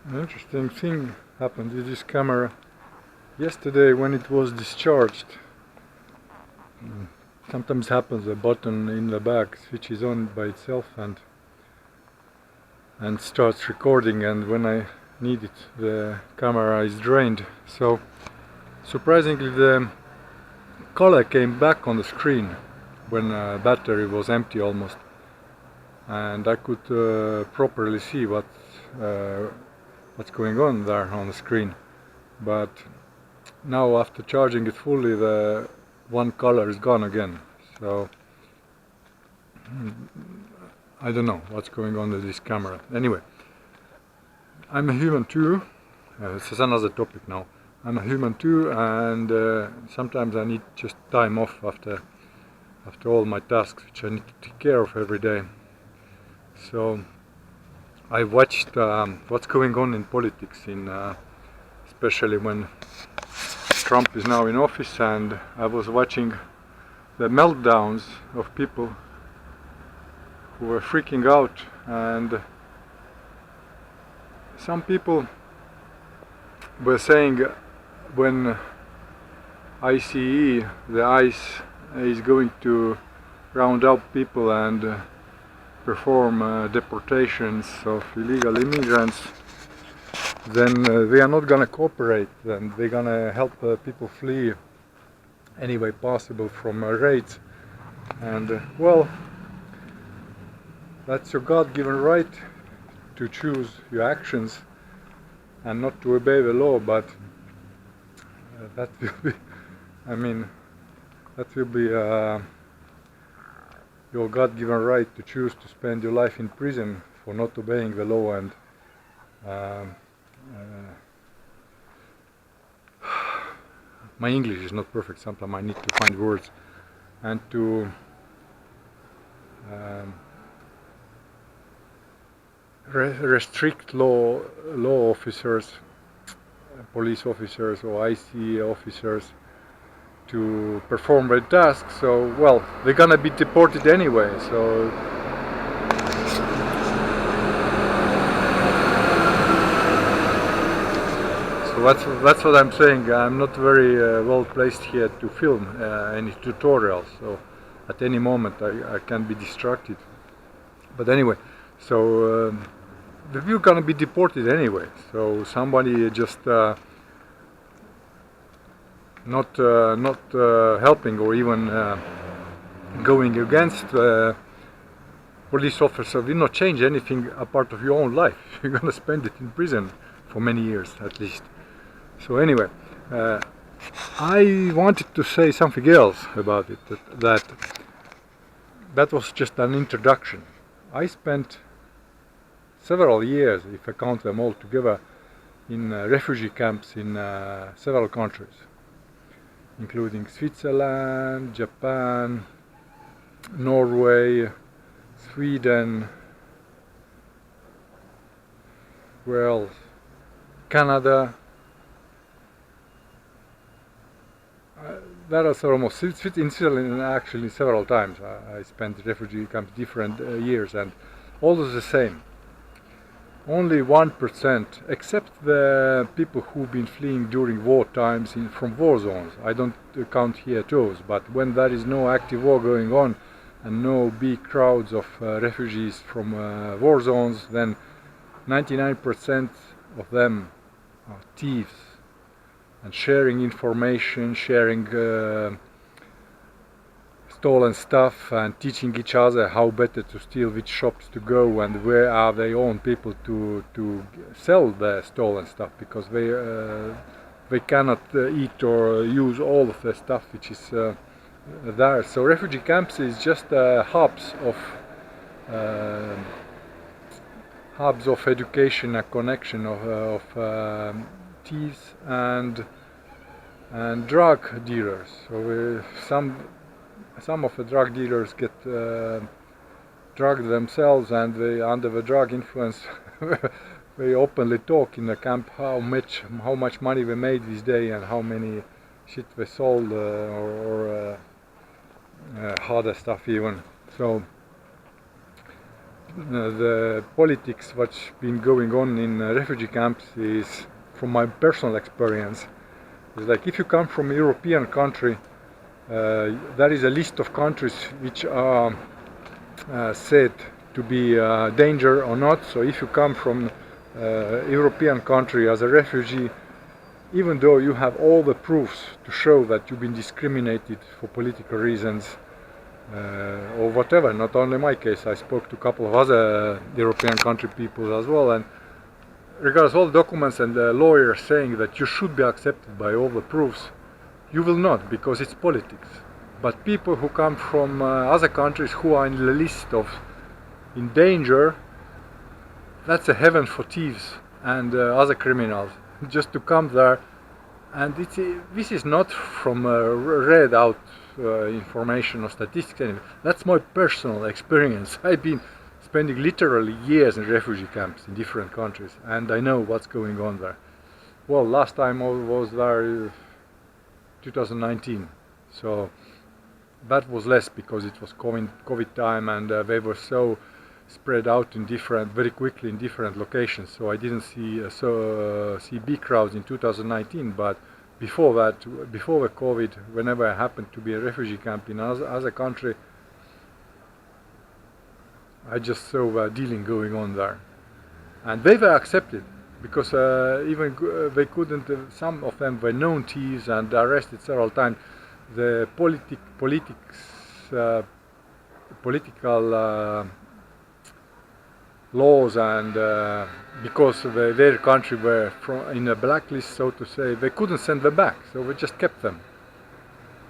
An interesting thing happened with this camera yesterday when it was discharged. Sometimes happens a button in the back switches on by itself and starts recording, and when I need it the camera is drained. So surprisingly the color came back on the screen when battery was empty almost, and I could properly see what's going on there on the screen. But now after charging it fully, the one color is gone again. So I don't know what's going on with this camera. Anyway, I'm a human too. This is another topic now. I'm a human too, and sometimes I need just time off after all my tasks which I need to take care of every day. So I watched what's going on in politics, especially when Trump is now in office, and I was watching the meltdowns of people who were freaking out, and some people were saying when the ICE is going to round up people and perform deportations of illegal immigrants, then they are not gonna cooperate, and they're gonna help people flee any way possible from raids. And well, that's your God-given right to choose your actions and not to obey the law, but that will be, that will be your God-given right to choose to spend your life in prison for not obeying the law. And my English is not perfect, sometimes I need to find words, and to restrict law officers, police officers or IC officers to perform their tasks. So well, they're gonna be deported anyway, so that's what I'm saying. I'm not very well placed here to film any tutorials, so at any moment I can be distracted. But anyway, so we're gonna be deported anyway, so somebody just not helping or even going against police officer will not change anything apart of your own life. You're gonna spend it in prison for many years at least. So anyway, I wanted to say something else about it, that was just an introduction. I spent several years, if I count them all together, in refugee camps in several countries, including Switzerland, Japan, Norway, Sweden, where else? Canada. That was almost in Switzerland actually several times. I spent refugee camps different years, and all is the same. Only 1%, except the people who've been fleeing during war times from war zones. I don't count here those, but when there is no active war going on and no big crowds of refugees from war zones, then 99% of them are thieves and sharing information, sharing stolen stuff, and teaching each other how better to steal, which shops to go, and where are their own people to sell the stolen stuff, because they cannot eat or use all of the stuff which is there. So refugee camps is just hubs of education, a connection of thieves and drug dealers. So some of the drug dealers get drugged themselves, and they, under the drug influence, they openly talk in the camp how much money they made this day and how many shit they sold or harder stuff even. So the politics what's been going on in refugee camps is, from my personal experience, is like if you come from a European country, there is a list of countries which are said to be danger or not. So if you come from European country as a refugee, even though you have all the proofs to show that you've been discriminated for political reasons or whatever, not only my case, I spoke to a couple of other European country people as well, and regardless of all the documents and the lawyers saying that you should be accepted by all the proofs, you will not, because it's politics. But people who come from other countries who are in the list of in danger, that's a heaven for thieves and other criminals, just to come there. And this is not from read out information or statistics anyway. That's my personal experience. I've been spending literally years in refugee camps in different countries, and I know what's going on there. Well, last time I was there 2019, so that was less because it was COVID time, and they were so spread out in very quickly in different locations. So I didn't see big crowds in 2019. But before that, before the COVID, whenever I happened to be a refugee camp in other country, I just saw dealing going on there, and they were accepted because even they couldn't. Some of them were known thieves and arrested several times. The political laws, and because their country were in a blacklist, so to say, they couldn't send them back, so we just kept them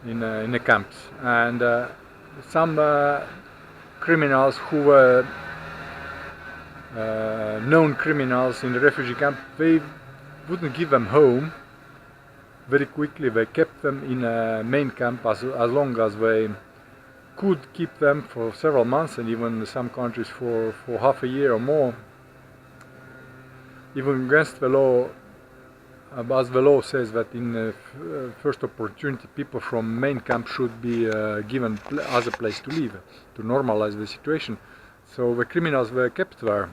in the camps. And some criminals who were known criminals in the refugee camp, they wouldn't give them home very quickly. They kept them in a main camp as long as they could keep them, for several months, and even in some countries for half a year or more, even against the law, as the law says that in the first opportunity people from main camp should be given other place to live to normalize the situation. So the criminals were kept there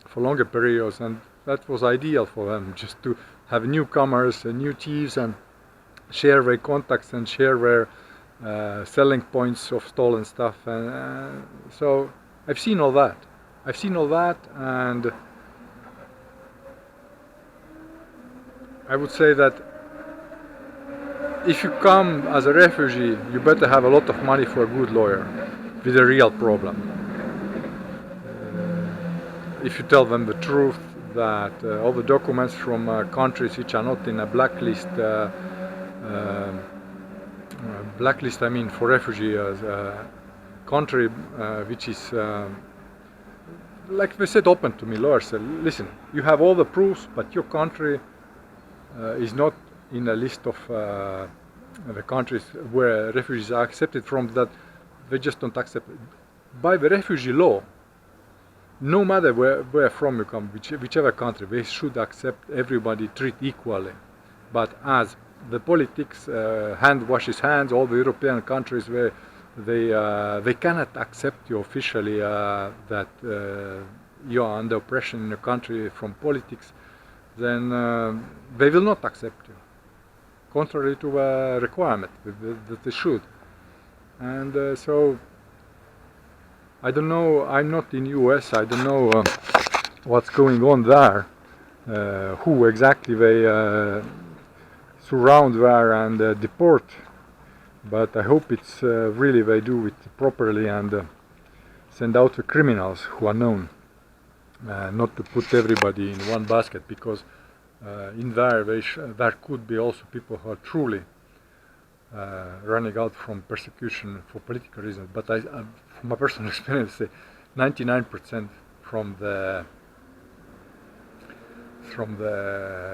for longer periods, and that was ideal for them, just to have newcomers and new thieves and share their contacts and share their selling points of stolen stuff. And so I've seen all that. And I would say that if you come as a refugee, you better have a lot of money for a good lawyer with a real problem. If you tell them the truth, that all the documents from countries which are not in a blacklist, I mean for refugees, country which is, like they said open to me, lawyers said, listen, you have all the proofs, but your country is not in a list of the countries where refugees are accepted from, that they just don't accept it. By the refugee law, no matter where from you come, whichever country, they should accept everybody, treat equally. But as the politics, hand washes hands, all the European countries where they cannot accept you officially that you are under oppression in a country from politics, then they will not accept you, contrary to a requirement that they should. And so I don't know, I'm not in US, I don't know what's going on there, who exactly they surround there and deport, but I hope it's really they do it properly and send out the criminals who are known, not to put everybody in one basket, because in there there could be also people who are truly running out from persecution for political reasons. But from my personal experience, say 99% from the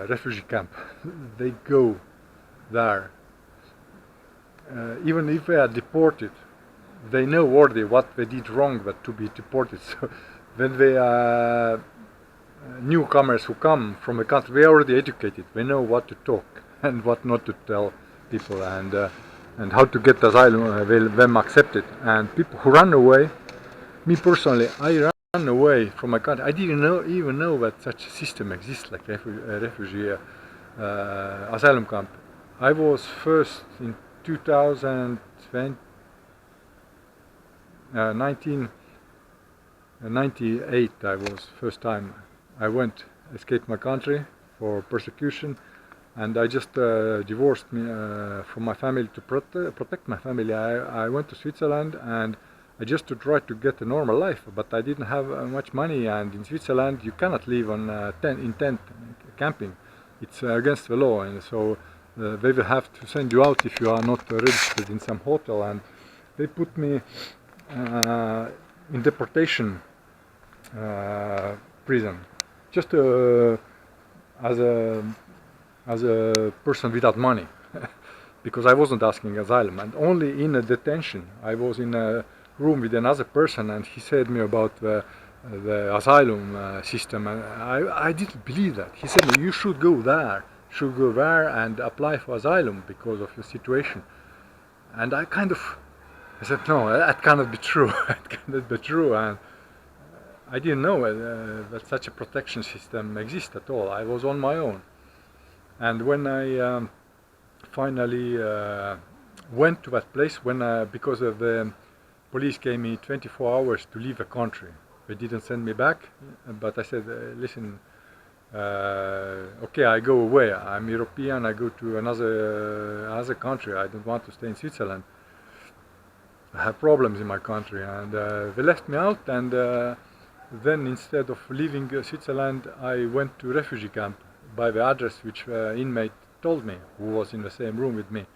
refugee camp, they go there. Even if they are deported, they know already what they did wrong but to be deported. So when they are newcomers who come from a country, they are already educated. They know what to talk and what not to tell people, and how to get asylum, them accepted. And people who run away, me personally, I run run away from my country. I didn't even know that such a system exists, like refugee asylum camp. I was first in 2020, 1998. I was first time I went, escaped my country for persecution, and I just divorced me from my family to protect my family. I went to Switzerland, and I just to try to get a normal life, but I didn't have much money, and in Switzerland you cannot live on tent camping. It's against the law, and so they will have to send you out if you are not registered in some hotel, and they put me in deportation prison, just as a person without money, because I wasn't asking asylum, and only in a detention. I was in a room with another person, and he said me about the asylum system, and I didn't believe that. He said, you should go there and apply for asylum because of your situation. And I said, no, that cannot be true. It cannot be true. And I didn't know that such a protection system exists at all. I was on my own. And when I finally went to that place, because of the police gave me 24 hours to leave the country. They didn't send me back, but I said, listen, okay, I go away. I'm European, I go to another country. I don't want to stay in Switzerland. I have problems in my country, and they left me out, and then instead of leaving Switzerland, I went to refugee camp by the address which inmate told me, who was in the same room with me.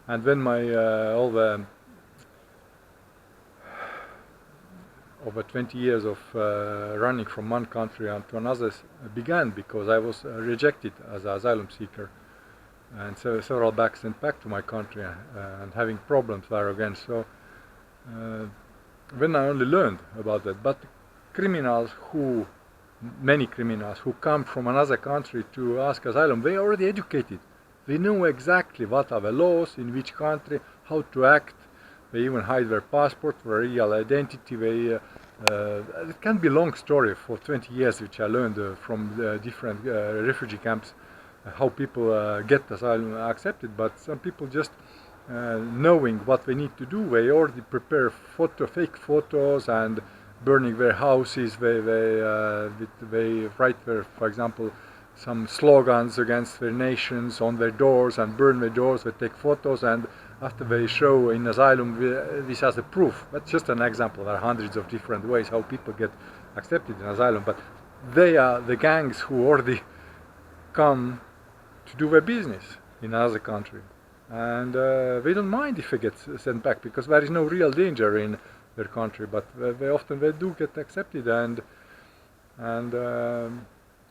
And when my all the over 20 years of running from one country to another began, because I was rejected as an asylum seeker, and so several sent back to my country and having problems there again. So when I only learned about that, but many criminals who come from another country to ask asylum, they are already educated. They know exactly what are the laws in which country, how to act. They even hide their passport, their real identity. It can be a long story for 20 years, which I learned from the different refugee camps, how people get asylum accepted. But some people just knowing what they need to do, they already prepare fake photos and burning their houses. They write their, for example, some slogans against their nations on their doors and burn their doors. They take photos, and after they show in asylum this as a proof. That's just an example. There are hundreds of different ways how people get accepted in asylum, but they are the gangs who already come to do their business in another country, and they don't mind if they get sent back, because there is no real danger in their country, but they often do get accepted, and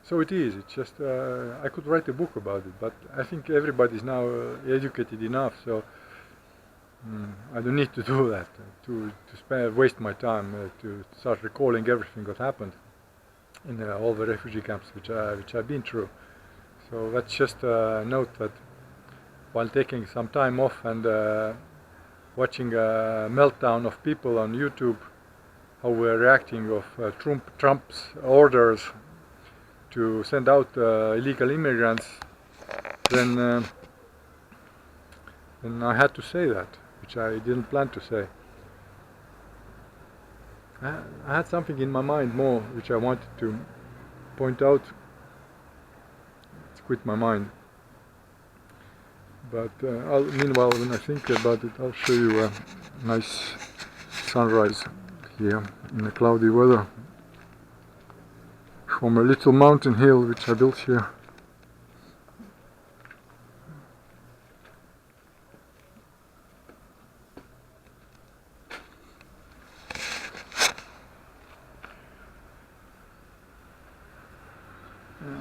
so it is. It's just I could write a book about it, but I think everybody is now educated enough, so I don't need to do that, to waste my time to start recalling everything that happened in all the refugee camps which I've been through. So that's just a note that while taking some time off and watching a meltdown of people on YouTube, how we're reacting of Trump's orders to send out illegal immigrants, then I had to say that, which I didn't plan to say. I had something in my mind more which I wanted to point out. It's quit my mind. But meanwhile, when I think about it, I'll show you a nice sunrise here in the cloudy weather from a little mountain hill which I built here.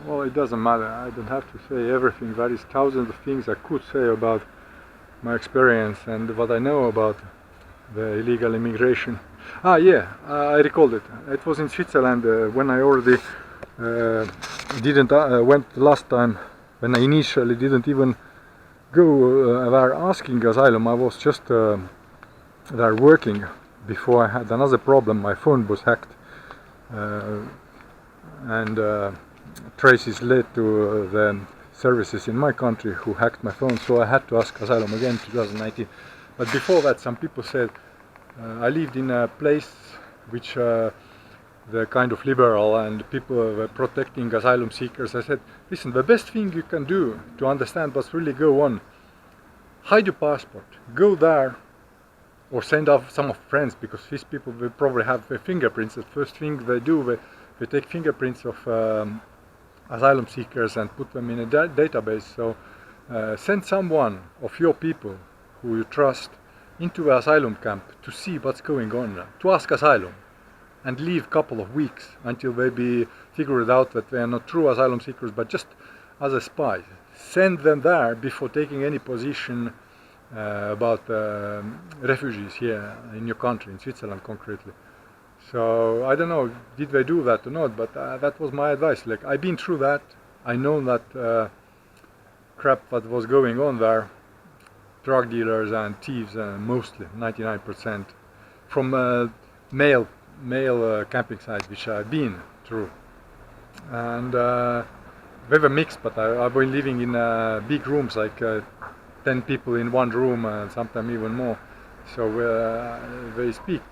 Well, it doesn't matter. I don't have to say everything. There is thousands of things I could say about my experience and what I know about the illegal immigration. Yeah, I recalled it. It was in Switzerland when I already didn't went last time. When I initially didn't even go there asking asylum. I was just there working before I had another problem. My phone was hacked, uh, and traces led to the services in my country who hacked my phone, so I had to ask asylum again in 2019. But before that, some people said I lived in a place which the kind of liberal and people were protecting asylum seekers. I said, listen, the best thing you can do to understand what's really going on, hide your passport, go there, or send off some of friends, because these people will probably have their fingerprints. The first thing they do, they take fingerprints of asylum seekers and put them in a database. So send someone of your people who you trust into the asylum camp to see what's going on, to ask asylum, and leave a couple of weeks until they be figured out that they are not true asylum seekers but just as a spy. Send them there before taking any position about refugees here in your country, in Switzerland concretely. So I don't know, did they do that or not, but that was my advice. Like, I've been through that, I know that crap that was going on there, drug dealers and thieves, mostly 99%, from male camping sites which I've been through. And they were mixed, but I've been living in big rooms, like 10 people in one room, and sometimes even more. So they speak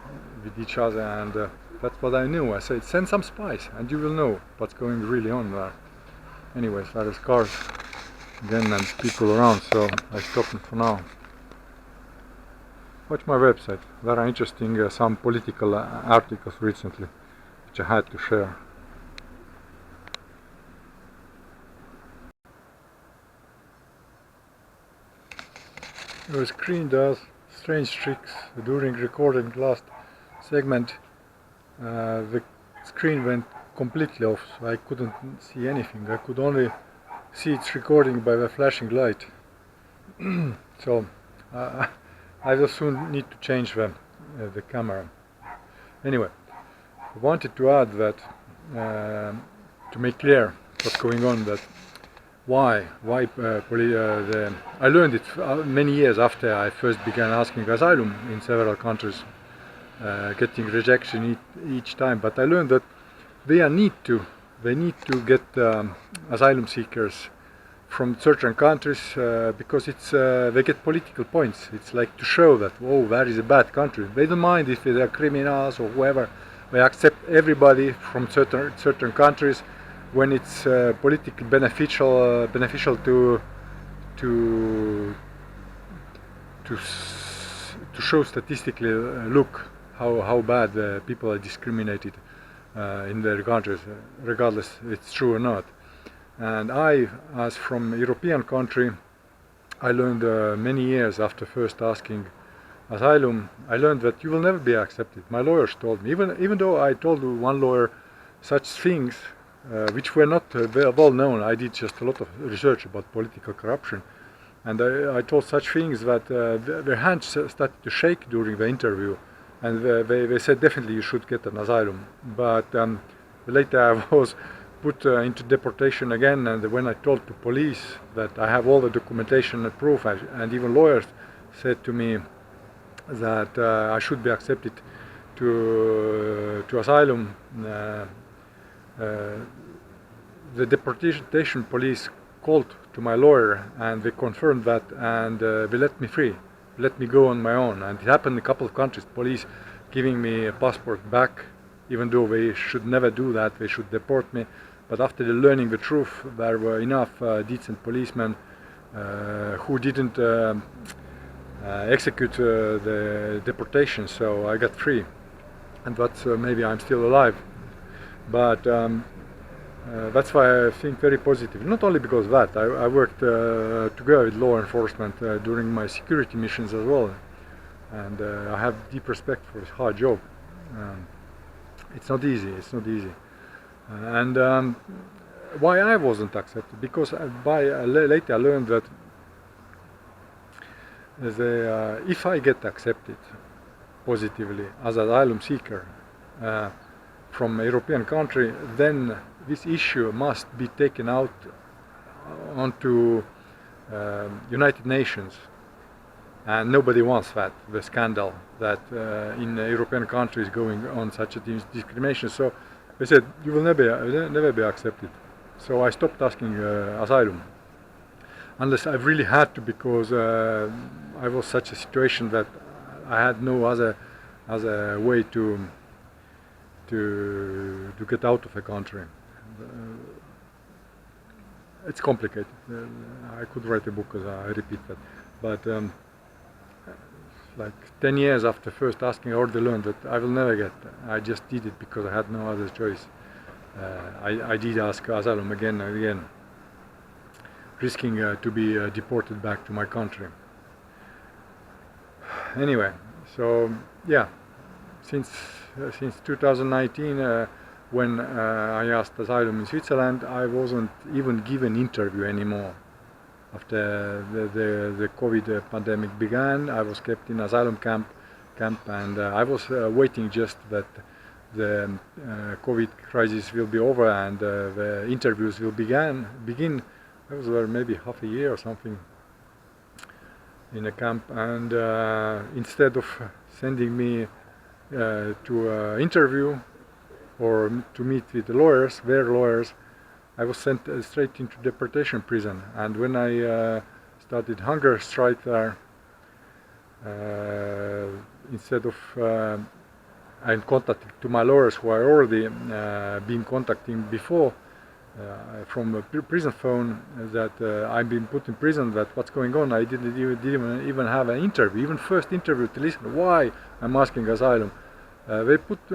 with each other, and that's what I knew. I said, send some spies and you will know what's going really on there. Anyways, there is cars again and people around, so I stopped for now. Watch my website, there are interesting some political articles recently which I had to share. The screen does strange tricks. During recording last segment, the screen went completely off, so I couldn't see anything. I could only see it's recording by the flashing light. So I will soon need to change the camera. Anyway, I wanted to add that to make clear what's going on, that why I learned it many years after I first began asking asylum in several countries, getting rejection each time. But I learned that they need to get asylum seekers from certain countries because it's they get political points. It's like to show that, oh, that is a bad country. They don't mind if they are criminals or whoever. They accept everybody from certain countries when it's politically beneficial to show statistically, look how bad people are discriminated in their countries, regardless it's true or not. And I, as from a European country, I learned many years after first asking asylum, I learned that you will never be accepted. My lawyers told me, even though I told one lawyer such things which were not very well known. I did just a lot of research about political corruption, and I told such things that their hands started to shake during the interview, and they said definitely you should get an asylum. But later I was put into deportation again, and when I told the police that I have all the documentation and proof, and even lawyers said to me that I should be accepted to asylum, the deportation police called to my lawyer and they confirmed that, and they let me free, let me go on my own. And it happened in a couple of countries, police giving me a passport back, even though they should never do that, they should deport me. But after learning the truth, there were enough decent policemen who didn't execute the deportation, so I got free, and that's maybe I'm still alive. But that's why I think very positive. Not only because of that, I worked together with law enforcement during my security missions as well, and I have deep respect for this hard job. It's not easy. It's not easy. And why I wasn't accepted? Because later I learned that if I get accepted positively as an asylum seeker from a European country, then this issue must be taken out onto United Nations, and nobody wants that, the scandal that in a European countries going on such a discrimination. So They said you will never be accepted. So I stopped asking asylum, unless I really had to, because I was such a situation that I had no other way to get out of the country. It's complicated. I could write a book as I repeat that, but like 10 years after first asking, I already learned that I will never get. I just did it because I had no other choice. I did ask asylum again and again, risking to be deported back to my country. Anyway, so yeah, since 2019, when I asked asylum in Switzerland, I wasn't even given interview anymore. After the COVID pandemic began, I was kept in asylum camp, and I was waiting just that the COVID crisis will be over and the interviews will begin. I was there maybe half a year or something in a camp, and instead of sending me to an interview or to meet with the lawyers, their lawyers, I was sent straight into deportation prison. And when I started hunger strike there, instead of I'm contacting to my lawyers who I already been contacting before from a prison phone, that I've been put in prison, that what's going on. I didn't even have an interview, even first interview, to listen why I'm asking asylum. They put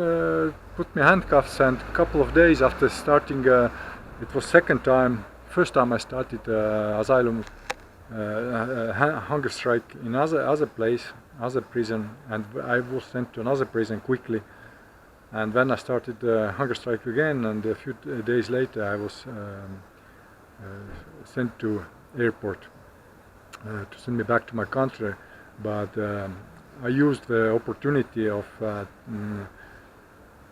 me handcuffs, and a couple of days after starting, it was second time. First time I started asylum hunger strike in other place, other prison, and I was sent to another prison quickly. And then I started hunger strike again, and a few days later I was sent to airport to send me back to my country. But I used the opportunity of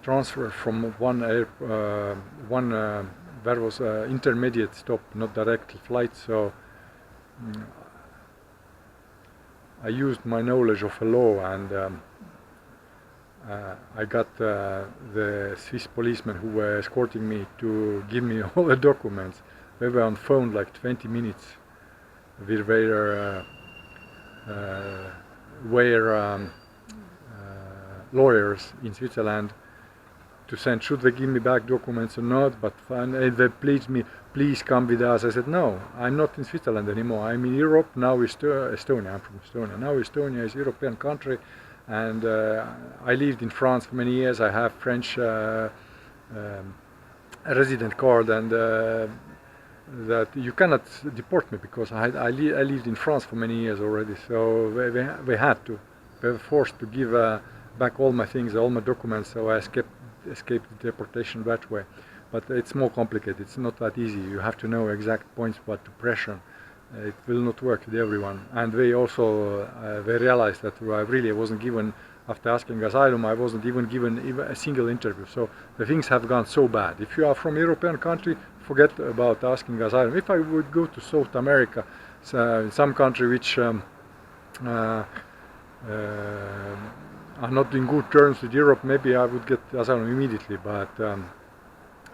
transfer from one there was an intermediate stop, not direct flight, so I used my knowledge of the law, and I got the Swiss policemen who were escorting me to give me all the documents. They were on phone like 20 minutes with their lawyers in Switzerland to send, should they give me back documents or not, but they pleaded me, please come with us. I said, no, I'm not in Switzerland anymore, I'm in Europe, now Estonia, I'm from Estonia. Now Estonia is a European country, and I lived in France for many years. I have French resident card, and that you cannot deport me because I lived in France for many years already, so they had to. They were forced to give back all my things, all my documents, so I escaped deportation that way. But it's more complicated, it's not that easy. You have to know exact points what to pressure. It will not work with everyone. And they also they realized that I really wasn't given, after asking asylum, I wasn't even given a single interview. So the things have gone so bad. If you are from a European country, forget about asking asylum. If I would go to South America, some country which are not in good terms with Europe, maybe I would get asylum immediately, but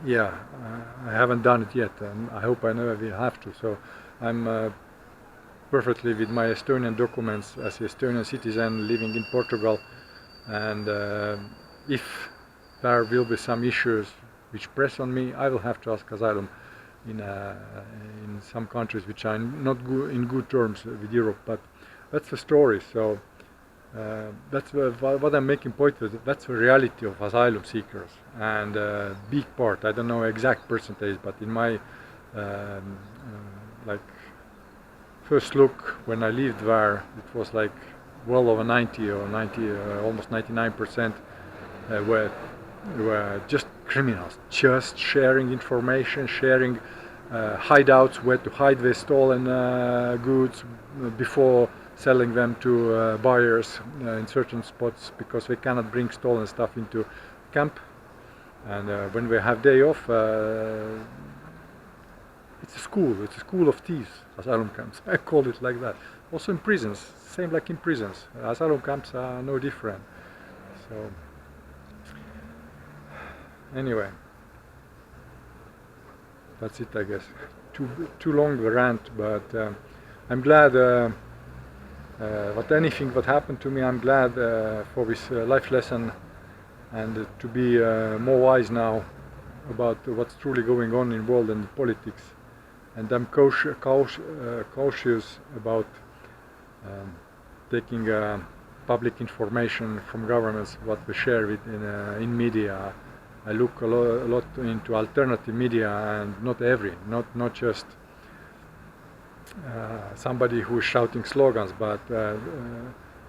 yeah, I haven't done it yet, and I hope I never will have to. So I'm perfectly with my Estonian documents as an Estonian citizen living in Portugal, and if there will be some issues which press on me, I will have to ask asylum in some countries which are not in good terms with Europe, but that's the story. So that's what I'm making point with. That's the reality of asylum seekers, and big part, I don't know exact percentage, but in my like first look when I lived there, it was like well over 90 or 90, almost 99% were just criminals, just sharing information, sharing hideouts where to hide their stolen goods before selling them to buyers in certain spots, because they cannot bring stolen stuff into camp. And when we have day off, it's a school of thieves, asylum camps. I call it like that. Also in prisons, same like in prisons. Asylum camps are no different. So anyway. That's it, I guess. Too long a rant, but I'm glad. What happened to me, I'm glad for this life lesson, and to be more wise now about what's truly going on in the world and politics. And I'm cautious about taking public information from governments, what we share with in media. I look a lot into alternative media, and not just somebody who is shouting slogans, but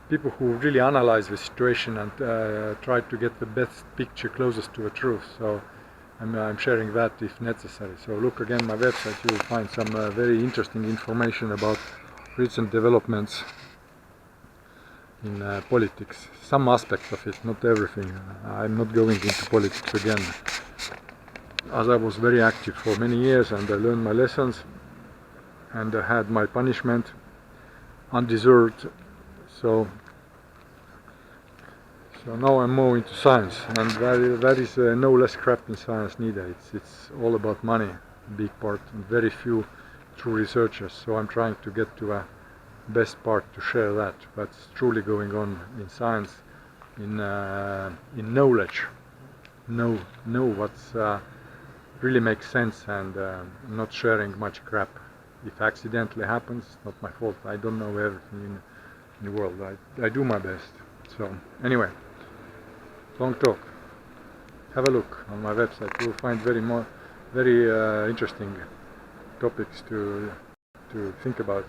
people who really analyze the situation and try to get the best picture closest to the truth. So I'm sharing that if necessary. So look again my website, you will find some very interesting information about recent developments in politics. Some aspects of it, not everything. I'm not going into politics again, as I was very active for many years and I learned my lessons and I had my punishment, undeserved. So now I'm more into science, and that is no less crap in science neither. It's all about money, big part, and very few true researchers. So I'm trying to get to a best part to share that. What's truly going on in science, in knowledge, know what's really makes sense, and not sharing much crap. If accidentally happens, it's not my fault. I don't know everything in the world. I do my best. So anyway, long talk. Have a look on my website. You'll find very interesting topics to think about.